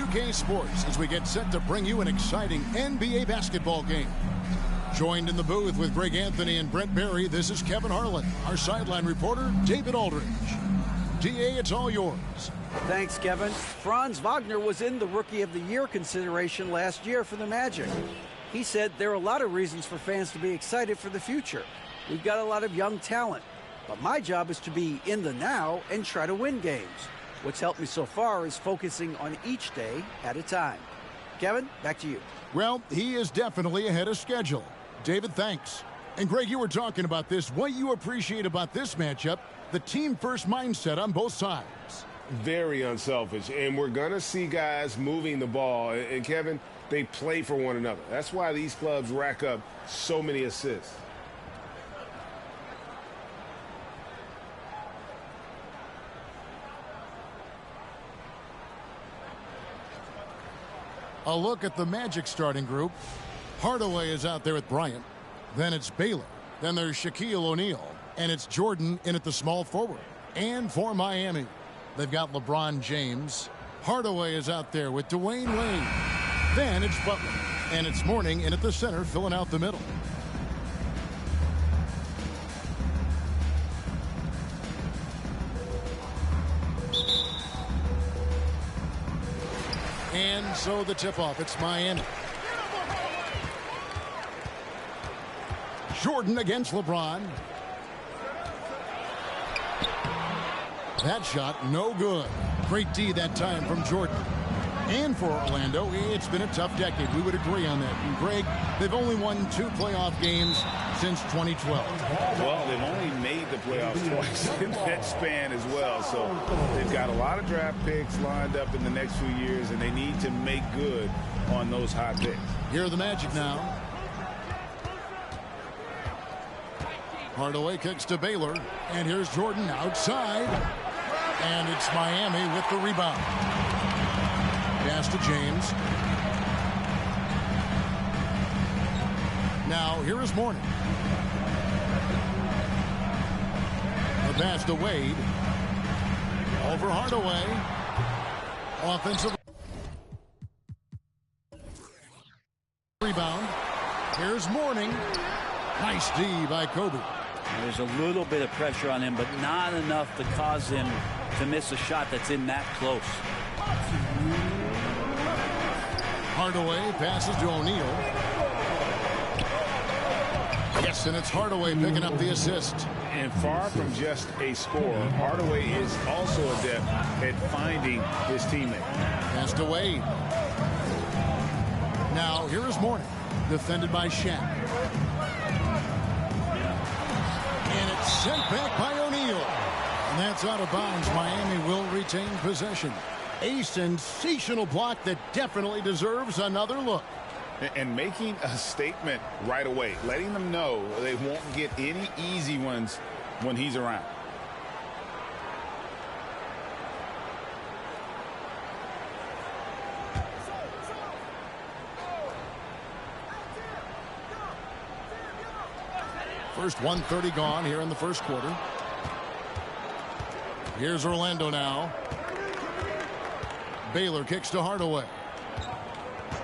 2K Sports as we get set to bring you an exciting NBA basketball game. Joined in the booth with Greg Anthony and Brent Barry, this is Kevin Harlan. Our sideline reporter, David Aldridge. DA, it's all yours. Thanks, Kevin. Franz Wagner was in the Rookie of the Year consideration last year for the Magic. He said there are a lot of reasons for fans to be excited for the future. We've got a lot of young talent, but my job is to be in the now and try to win games. What's helped me so far is focusing on each day at a time. Kevin, back to you. Well, he is definitely ahead of schedule. David, thanks. And Greg, you were talking about this. What you appreciate about this matchup, the team-first mindset on both sides. Very unselfish, and we're going to see guys moving the ball. And, Kevin, they play for one another. That's why these clubs rack up so many assists. A look at the Magic starting group. Hardaway is out there with Bryant. Then it's Baylor. Then there's Shaquille O'Neal. And it's Jordan in at the small forward. And for Miami, they've got LeBron James. Hardaway is out there with Dwayne Wade. Then it's Butler. And it's Mourning in at the center, filling out the middle. And so the tip-off, it's Miami. Jordan against LeBron. That shot, no good. Great D that time from Jordan. And for Orlando, it's been a tough decade. We would agree on that. And Greg, they've only won 2 playoff games since 2012. Well, they've only made the playoffs twice in that span as well. So they've got a lot of draft picks lined up in the next few years, and they need to make good on those hot picks. Here are the Magic now. Hardaway kicks to Baylor. And here's Jordan outside. And it's Miami with the rebound. Pass to James. Now, here is Mourning. The pass to Wade. Over Hardaway. Offensive rebound. Here's Mourning. Nice D by Kobe. There's a little bit of pressure on him, but not enough to cause him to miss a shot that's in that close. Hardaway passes to O'Neal. Yes, and it's Hardaway picking up the assist. And far from just a scorer, Hardaway is also adept at finding his teammate. Pass to Wade. Now, here is Mourning, defended by Shaq. And it's sent back by O'Neal. And that's out of bounds. Miami will retain possession. A sensational block that definitely deserves another look. And making a statement right away, letting them know they won't get any easy ones when he's around. First 1:30 gone here in the first quarter. Here's Orlando now. Baylor kicks to Hardaway.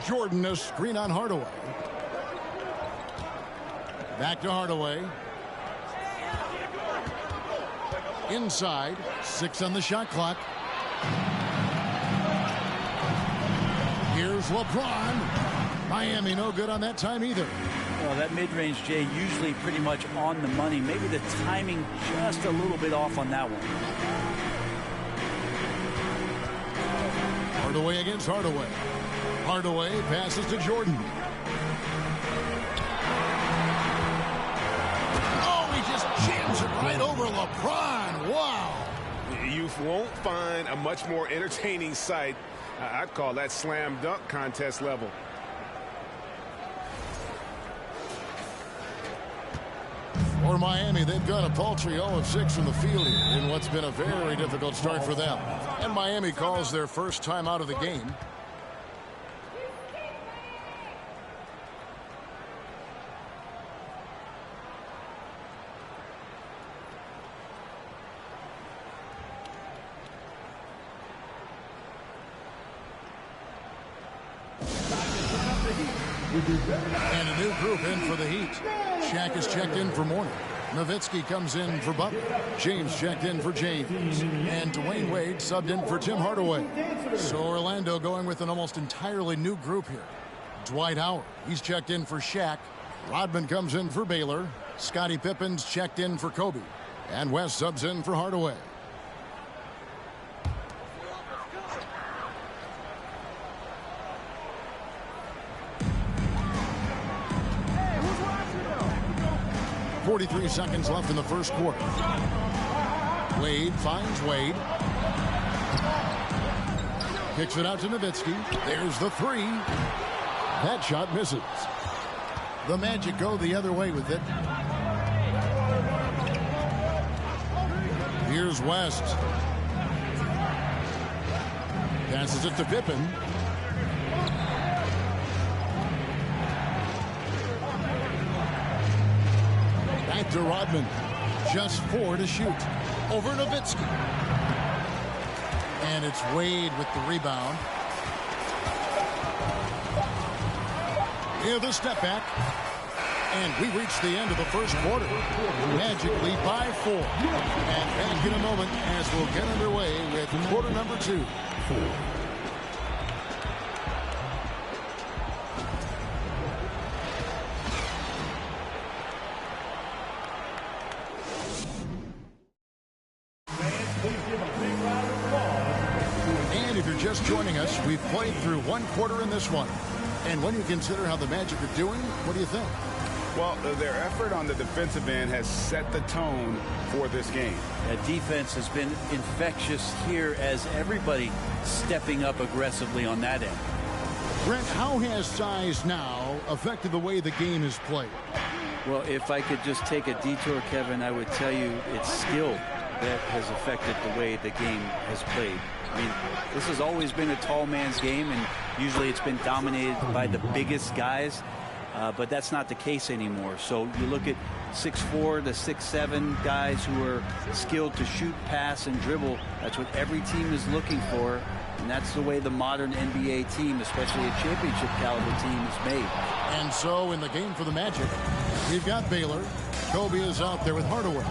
Jordan, a screen on Hardaway. Back to Hardaway. Inside. 6 on the shot clock. Here's LeBron. Miami no good on that time either. Well, that mid-range, Jay, usually pretty much on the money. Maybe the timing just a little bit off on that one. Hardaway against Hardaway. Hardaway passes to Jordan. Oh, he just jams it right over LeBron. Wow. You won't find a much more entertaining sight. I'd call that slam dunk contest level. For Miami, they've got a paltry 0 of 6 from the field here in what's been a very difficult start for them. And Miami calls their first time out of the game. And a new group in for the Heat. Shaq is checked in for Mourning. Nowitzki comes in for Butler. James checked in for James. And Dwayne Wade subbed in for Tim Hardaway. So Orlando going with an almost entirely new group here. Dwight Howard, he's checked in for Shaq. Rodman comes in for Baylor. Scottie Pippen's checked in for Kobe. And West subs in for Hardaway. .43 seconds left in the first quarter. Wade finds Wade. Kicks it out to Nowitzki. There's the three. That shot misses. The Magic go the other way with it. Here's West. Passes it to Pippen. Back to Rodman. Just 4 to shoot. Over Nowitzki. And it's Wade with the rebound. Here's the step back. And we reach the end of the first quarter. Magic lead by 4. And back in a moment as we'll get underway with quarter number 2. And if you're just joining us, we've played through one quarter in this one. And when you consider how the Magic are doing, what do you think? Well, their effort on the defensive end has set the tone for this game. That defense has been infectious here as everybody stepping up aggressively on that end. Brent, how has size now affected the way the game is played? Well, if I could just take a detour, Kevin, I would tell you it's skill that has affected the way the game has played. I mean, this has always been a tall man's game, and usually it's been dominated by the biggest guys, but that's not the case anymore. So you look at 6'4" to 6'7" guys who are skilled to shoot, pass, and dribble. That's what every team is looking for, and that's the way the modern NBA team, especially a championship caliber team, is made. And so in the game for the Magic, we've got Baylor. Kobe is out there with Hardaway.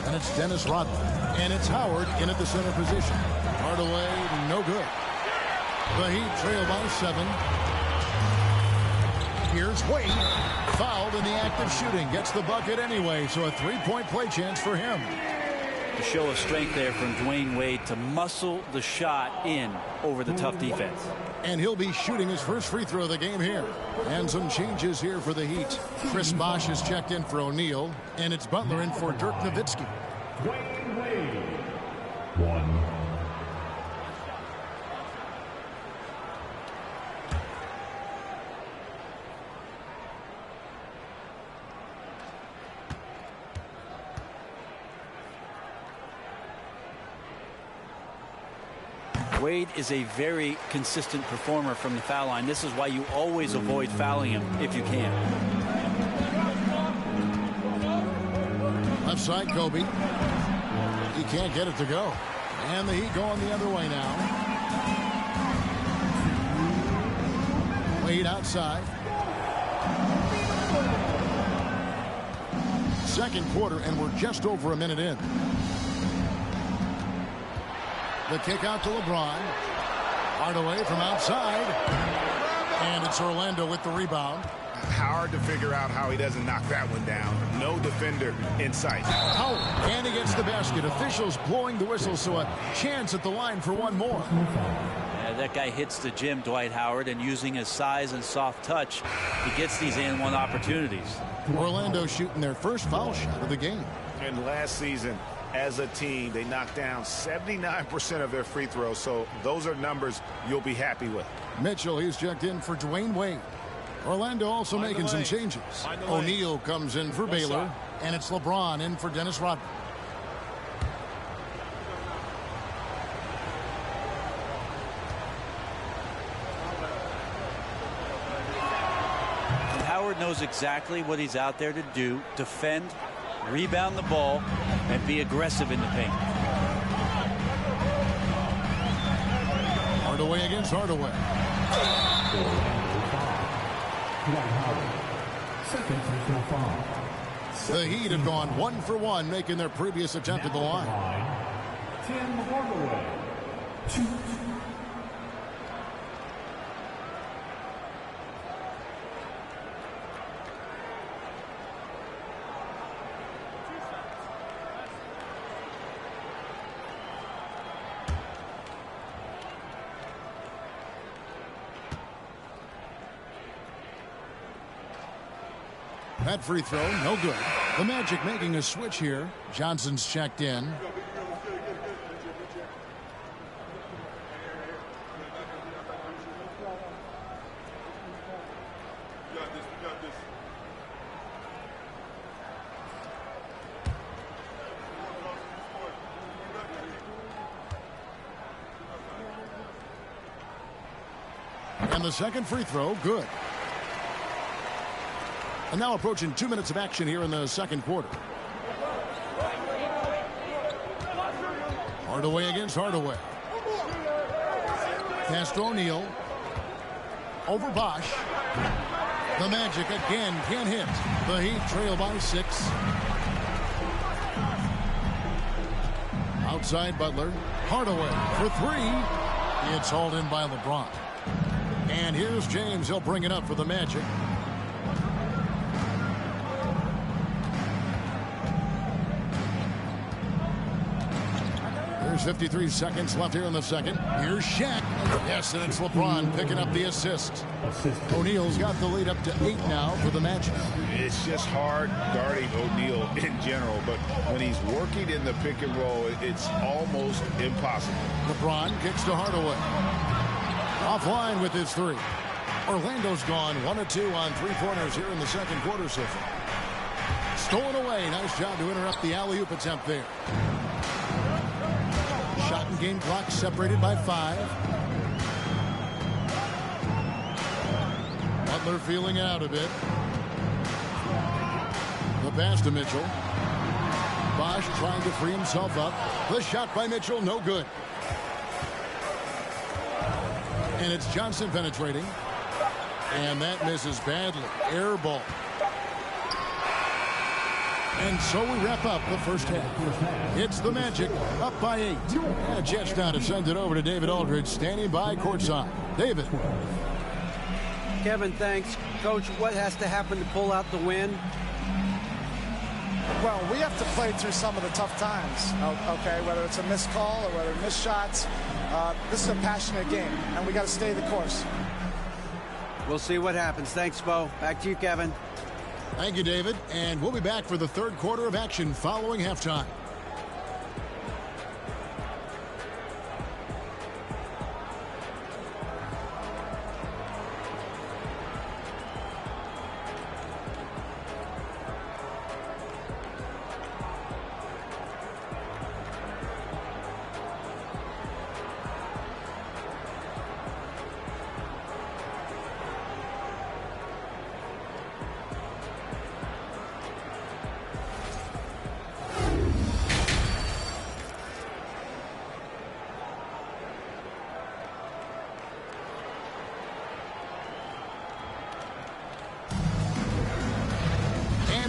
And it's Dennis Rodman. And it's Howard in at the center position. Hardaway, no good. The Heat trail by 7. Here's Wade. Fouled in the act of shooting. Gets the bucket anyway, so a three-point play chance for him. A show of strength there from Dwayne Wade to muscle the shot in over the tough defense. And he'll be shooting his first free throw of the game here. And some changes here for the Heat. Chris Bosh is checked in for O'Neal, and it's Butler in for Dirk Nowitzki. Dwayne Wade. 1. Wade is a very consistent performer from the foul line. This is why you always avoid fouling him if you can. Left side, Kobe. He can't get it to go. And the Heat going the other way now. Wade outside. Second quarter, and we're just over a minute in. The kick out to LeBron. Hardaway from outside. And it's Orlando with the rebound. Hard to figure out how he doesn't knock that one down. No defender in sight. Howard, and he gets the basket. Officials blowing the whistle, so a chance at the line for one more. Yeah, that guy hits the gym, Dwight Howard, and using his size and soft touch, he gets these and-one opportunities. Orlando shooting their first foul shot of the game. And last season, as a team, they knocked down 79% of their free throws, so those are numbers you'll be happy with. Mitchell, he's checked in for Dwayne Wade. Orlando also making some changes. O'Neal comes in for Baylor, and it's LeBron in for Dennis Rodman. And Howard knows exactly what he's out there to do: defend, rebound the ball, and be aggressive in the paint. Hardaway against Hardaway. Dwight Howard. Second personal foul. The Heat have gone 1 for 1, making their previous attempt at the line. Tim Hardaway. 2. That free throw, no good. The Magic making a switch here. Johnson's checked in. And the second free throw, good. And now approaching 2 minutes of action here in the second quarter. Hardaway against Hardaway. Pass to O'Neal. Over Bosch. The Magic again can't hit. The Heat trail by 6. Outside Butler. Hardaway for 3. It's hauled in by LeBron. And here's James. He'll bring it up for the Magic. There's 53 seconds left here in the second. Here's Shaq. Yes, and it's LeBron picking up the assist. O'Neal's got the lead up to 8 now for the Magic. It's just hard guarding O'Neal in general, but when he's working in the pick and roll, it's almost impossible. LeBron kicks to Hardaway. Offline with his 3. Orlando's gone 1 of 2 on 3-pointers here in the second quarter so far. Stolen away. Nice job to interrupt the alley-oop attempt there. Shot and game clock separated by 5. Butler feeling out a bit. The pass to Mitchell. Bosch trying to free himself up. The shot by Mitchell, no good. And it's Johnson penetrating. And that misses badly. Air ball. And so we wrap up the first half. It's the Magic up by 8. And Jets now to send it over to David Aldridge, standing by courtside. David. Kevin, thanks. Coach, what has to happen to pull out the win? Well, we have to play through some of the tough times, okay, whether it's a missed call or whether missed shots. This is a passionate game, and we got to stay the course. We'll see what happens. Thanks, Bo. Back to you, Kevin. Thank you, David. And we'll be back for the third quarter of action following halftime.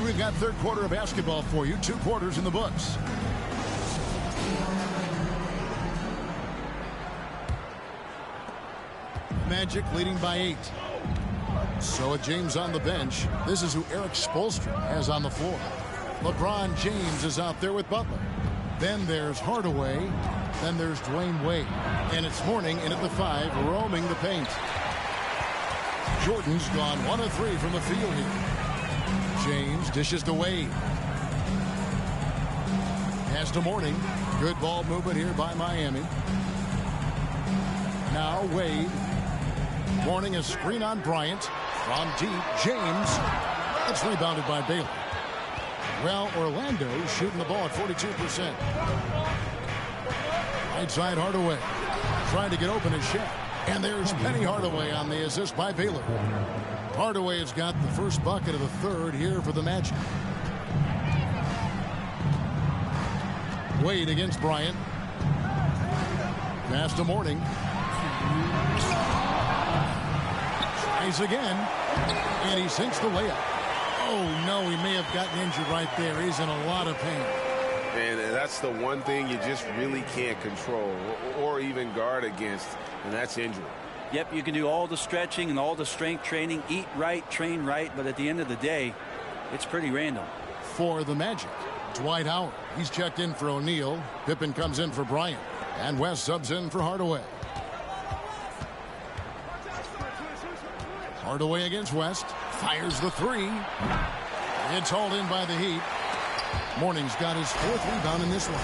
We've got third quarter of basketball for you. 2 quarters in the books. Magic leading by 8. So with James on the bench, this is who Eric Spoelstra has on the floor. LeBron James is out there with Butler. Then there's Hardaway. Then there's Dwayne Wade. And it's Mourning in at the 5, roaming the paint. Jordan's gone 1 of 3 from the field here. James dishes to Wade. Pass to Mourning. Good ball movement here by Miami. Now Wade. Mourning a screen on Bryant. From deep, James. It's rebounded by Baylor. Well, Orlando shooting the ball at 42%. Right side Hardaway. Trying to get open his shot. And there's Penny Hardaway on the assist by Baylor. Hardaway has got the first bucket of the third here for the Magic. Wade against Bryant. Pass to Mourning. Tries again, and he sinks the layup. Oh, no, he may have gotten injured right there. He's in a lot of pain. And that's the one thing you just really can't control or even guard against, and that's injury. Yep, you can do all the stretching and all the strength training, eat right, train right, but at the end of the day, it's pretty random. For the Magic, Dwight Howard. He's checked in for O'Neal. Pippen comes in for Bryant. And West subs in for Hardaway. Hardaway against West. Fires the three. It's hauled in by the Heat. Mourning's got his 4th rebound in this one.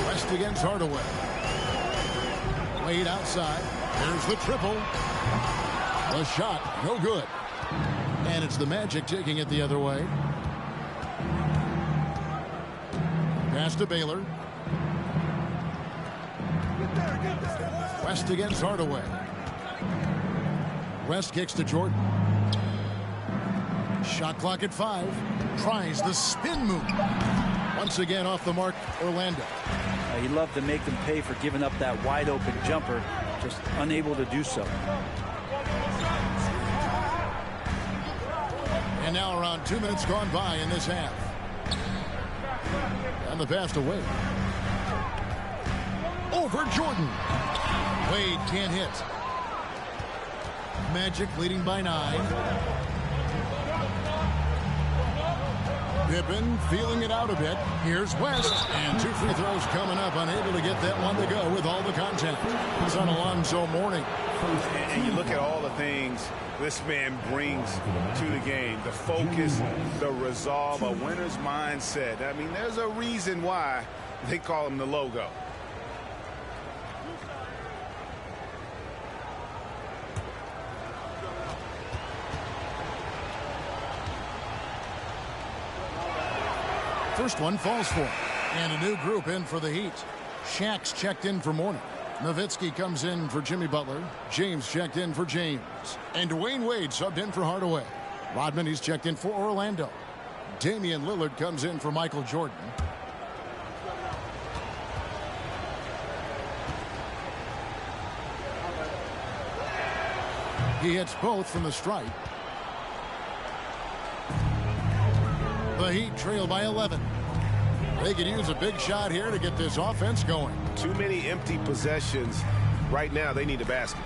West against Hardaway. Wade outside. There's the triple. The shot, no good. And it's the Magic taking it the other way. Pass to Baylor. West against Hardaway. West kicks to Jordan. Shot clock at 5. Tries the spin move. Once again off the mark, Orlando. You love to make them pay for giving up that wide open jumper, just unable to do so. And now around 2 minutes gone by in this half. And the pass to Wade. Over Jordan. Wade can't hit. Magic leading by 9. Pippen feeling it out a bit. Here's West. And 2 free throws coming up. Unable to get that one to go with all the contact. It's on Alonzo Mourning. And you look at all the things this man brings to the game. The focus, the resolve, a winner's mindset. I mean, there's a reason why they call him the logo. First one falls for him. And a new group in for the Heat. Shaq's checked in for Mourning. Nowitzki comes in for Jimmy Butler. James checked in for James. And Dwayne Wade subbed in for Hardaway. Rodman, he's checked in for Orlando. Damian Lillard comes in for Michael Jordan. He hits both from the stripe. The Heat trail by 11. They could use a big shot here to get this offense going. Too many empty possessions. Right now, they need a basket.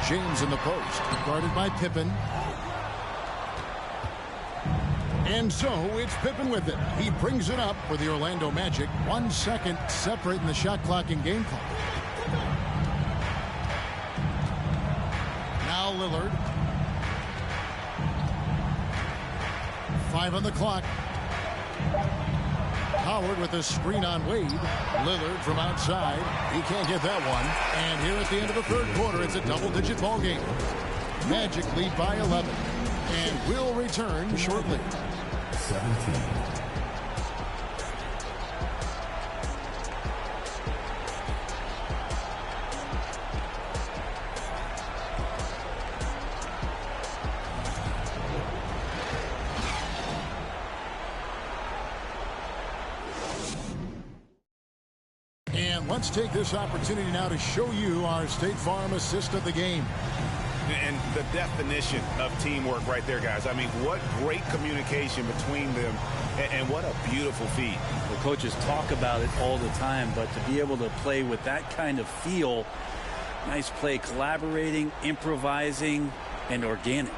James in the post, guarded by Pippen. And so it's Pippen with it. He brings it up for the Orlando Magic. 1 second separating the shot clock and game clock. Now Lillard. 5 on the clock. Howard with a screen on Wade. Lillard from outside. He can't get that one. And here at the end of the 3rd quarter, it's a double-digit ball game. Magic lead by 11. And will return shortly. 17. Let's take this opportunity now to show you our State Farm assist of the game. And the definition of teamwork right there, guys. I mean, what great communication between them, and what a beautiful feat. The coaches talk about it all the time, but to be able to play with that kind of feel, nice play, collaborating, improvising, and organic.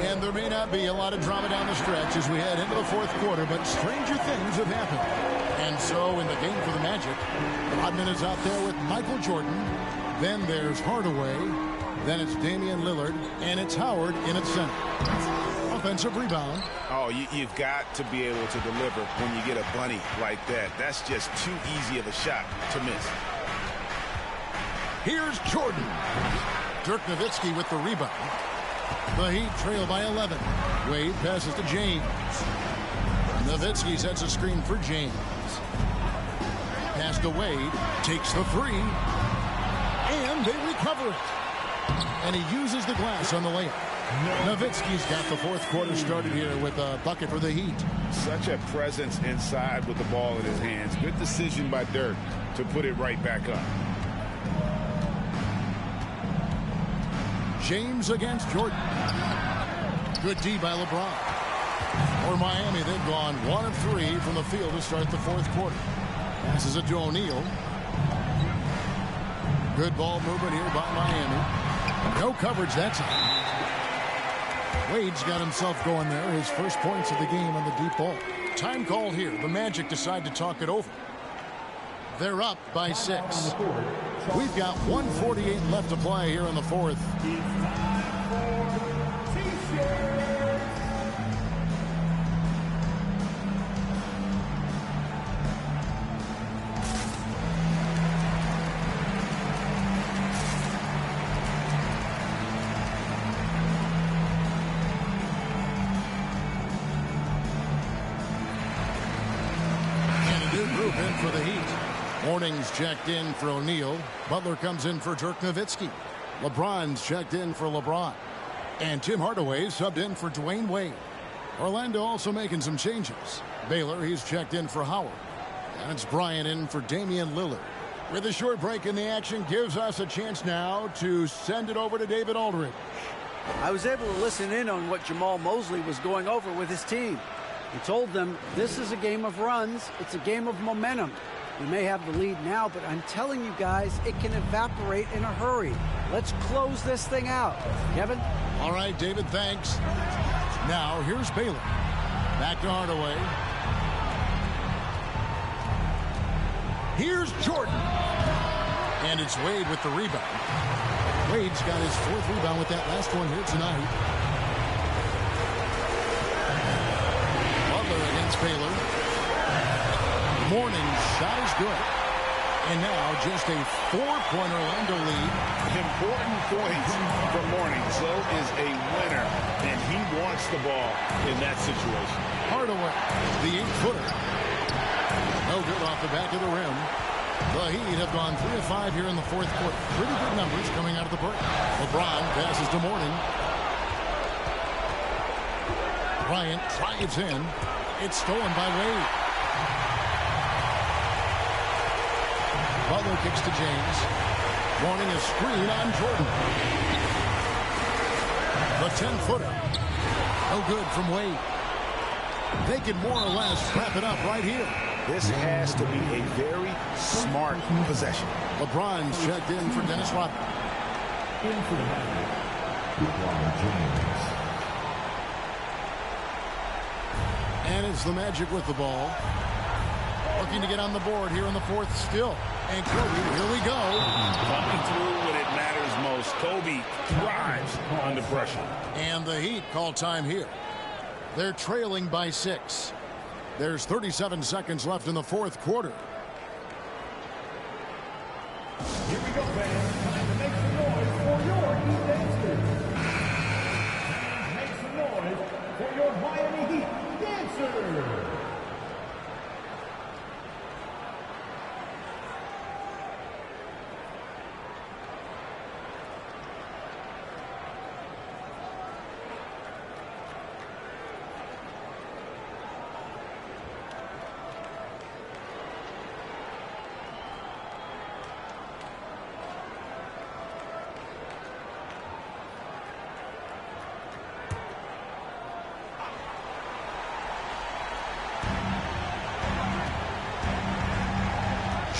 And there may not be a lot of drama down the stretch as we head into the 4th quarter, but stranger things have happened. And so in the game for the Magic, Rodman is out there with Michael Jordan. Then there's Hardaway. Then it's Damian Lillard. And it's Howard in at center. Offensive rebound. Oh, you've got to be able to deliver when you get a bunny like that. That's just too easy of a shot to miss. Here's Jordan. Dirk Nowitzki with the rebound. The Heat trail by 11. Wade passes to James. Nowitzki sets a screen for James. Pass to Wade. Takes the 3. And they recover it. And he uses the glass on the layup. Nowitzki's got the fourth quarter started here with a bucket for the Heat. Such a presence inside with the ball in his hands. Good decision by Dirk to put it right back up. James against Jordan. Good D by LeBron. For Miami, they've gone 1 of 3 from the field to start the fourth quarter. Passes it to O'Neal. Good ball movement here by Miami. No coverage that time. Wade's got himself going there. His first points of the game on the deep ball. Time called here. The Magic decide to talk it over. They're up by 6. We've got 1:48 left to play here in the fourth. In for the Heat. Morning's checked in for O'Neal. Butler comes in for Dirk Nowitzki. LeBron's checked in for LeBron. And Tim Hardaway subbed in for Dwayne Wade. Orlando also making some changes. Baylor, he's checked in for Howard. And it's Bryant in for Damian Lillard. With a short break in the action, gives us a chance now to send it over to David Aldridge. I was able to listen in on what Jamal Mosley was going over with his team. He told them this is a game of runs. It's a game of momentum. We may have the lead now, but I'm telling you guys, it can evaporate in a hurry. Let's close this thing out. Kevin? All right, David, thanks. Now, here's Baylor. Back to Hardaway. Here's Jordan. And it's Wade with the rebound. Wade's got his 4th rebound with that last one here tonight. Against Baylor. Morning's shot is good. And now just a 4-point Orlando lead. Important points for Morning. So is a winner, and he wants the ball in that situation. Hardaway, the 8-footer. No good off the back of the rim. The Heat have gone 3 of 5 here in the fourth quarter. Pretty good numbers coming out of the break. LeBron passes to Morning. Bryant drives in. It's stolen by Wade. Butler kicks to James. Morning a screen on Jordan. The 10-footer. No good from Wade. They can more or less wrap it up right here. This has to be a very smart possession. LeBron's checked in for Dennis Rodman. In for the Magic, LeBron James. And it's the Magic with the ball. Looking to get on the board here in the fourth still. And Kobe, here we go. Coming through when it matters most. Kobe thrives under pressure. And the Heat call time here. They're trailing by 6. There's 37 seconds left in the fourth quarter. Here we go, fans. Time to make some noise for your Heat dancers. Make some noise for your Miami Heat dancers.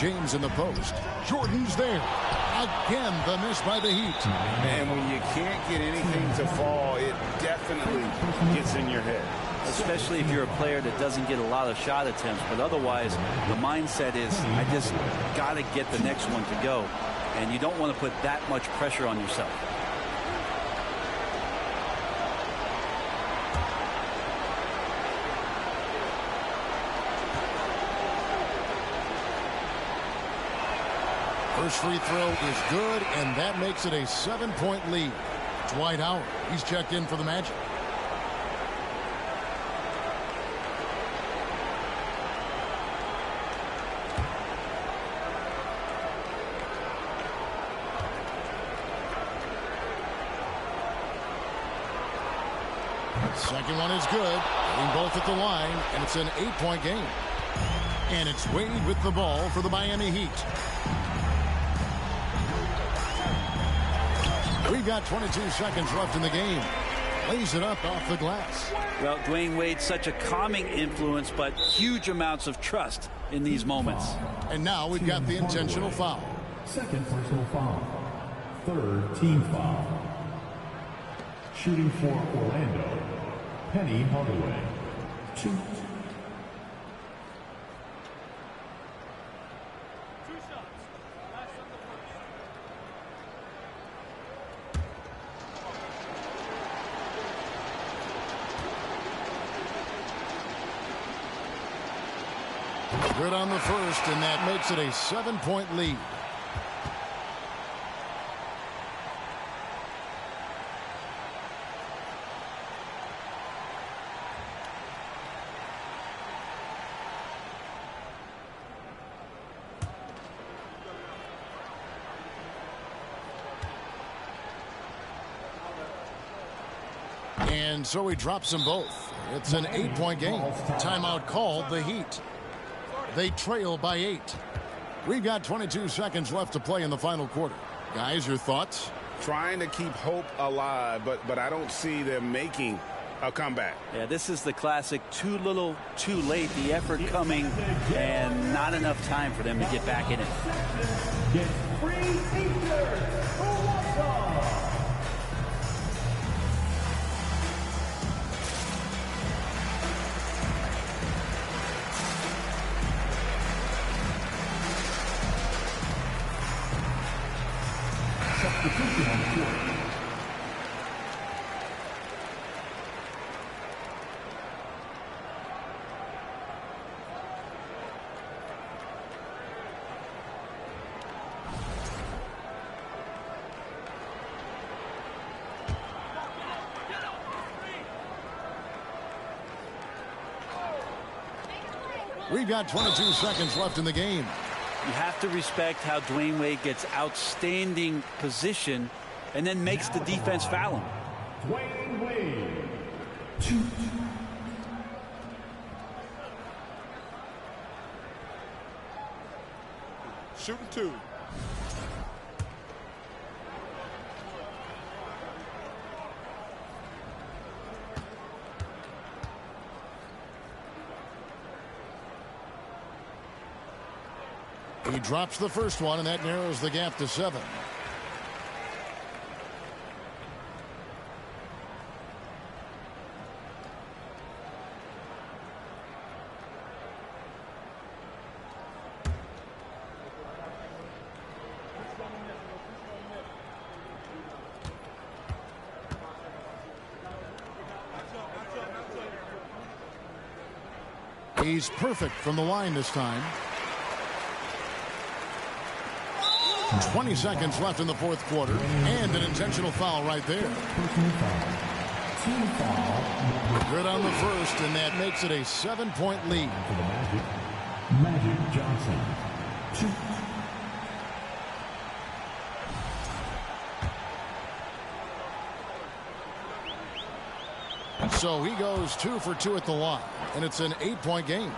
James in the post. Jordan's there. Again, the miss by the Heat. And when you can't get anything to fall, it definitely gets in your head. Especially if you're a player that doesn't get a lot of shot attempts. But otherwise, the mindset is, I just got to get the next one to go. And you don't want to put that much pressure on yourself. First free throw is good, and that makes it a 7-point lead. Dwight Howard, he's checked in for the Magic. Second one is good. Hitting both at the line, and it's an 8-point game. And it's Wade with the ball for the Miami Heat. We've got 22 seconds left in the game. Lays it up off the glass. Well, Dwayne Wade, such a calming influence, but huge amounts of trust in these moments. And now we've got the intentional foul. Second personal foul. Third team foul. Shooting for Orlando, Penny Hardaway. 2. Good on the first, and that makes it a 7-point lead. And so he drops them both. It's an 8-point game. Timeout called the Heat. They trail by 8. We've got 22 seconds left to play in the final quarter. Guys, your thoughts? Trying to keep hope alive, but I don't see them making a comeback. Yeah, this is the classic too little, too late. The effort coming and not enough time for them to get back in it. Get free t-shirts for Warsaw. Substitution on the court. We've got 22 seconds left in the game. You have to respect how Dwayne Wade gets outstanding position and then makes the defense foul him. Dwayne Wade. 2. Shooting 2. He drops the first one, and that narrows the gap to 7. He's perfect from the line this time. 20 seconds left in the fourth quarter, and an intentional foul right there. Team foul. Good on the first, and that makes it a 7-point lead. For the Magic Johnson. 2. So he goes 2 for 2 at the line, and it's an 8-point game.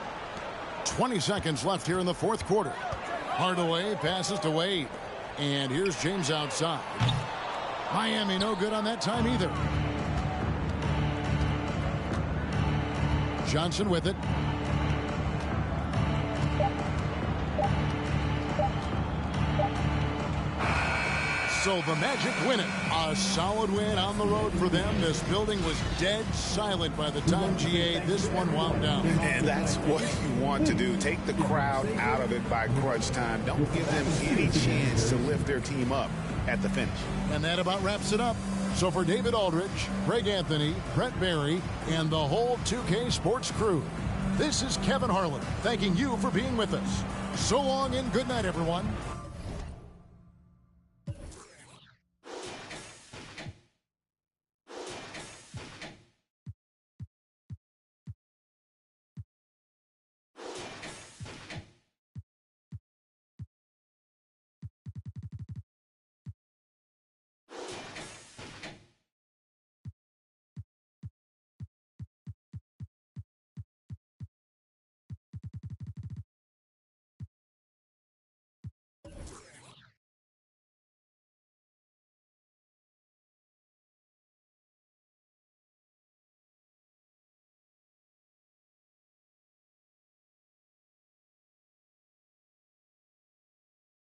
20 seconds left here in the fourth quarter. Hardaway passes to Wade. And here's James outside. Miami no good on that time either. Johnson with it. So the Magic win it. A solid win on the road for them. This building was dead silent by the time, GA, this one wound down. And that's what you want to do. Take the crowd out of it by crunch time. Don't give them any chance to lift their team up at the finish. And that about wraps it up. So for David Aldridge, Greg Anthony, Brett Barry, and the whole 2K Sports crew, this is Kevin Harlan thanking you for being with us. So long and good night, everyone.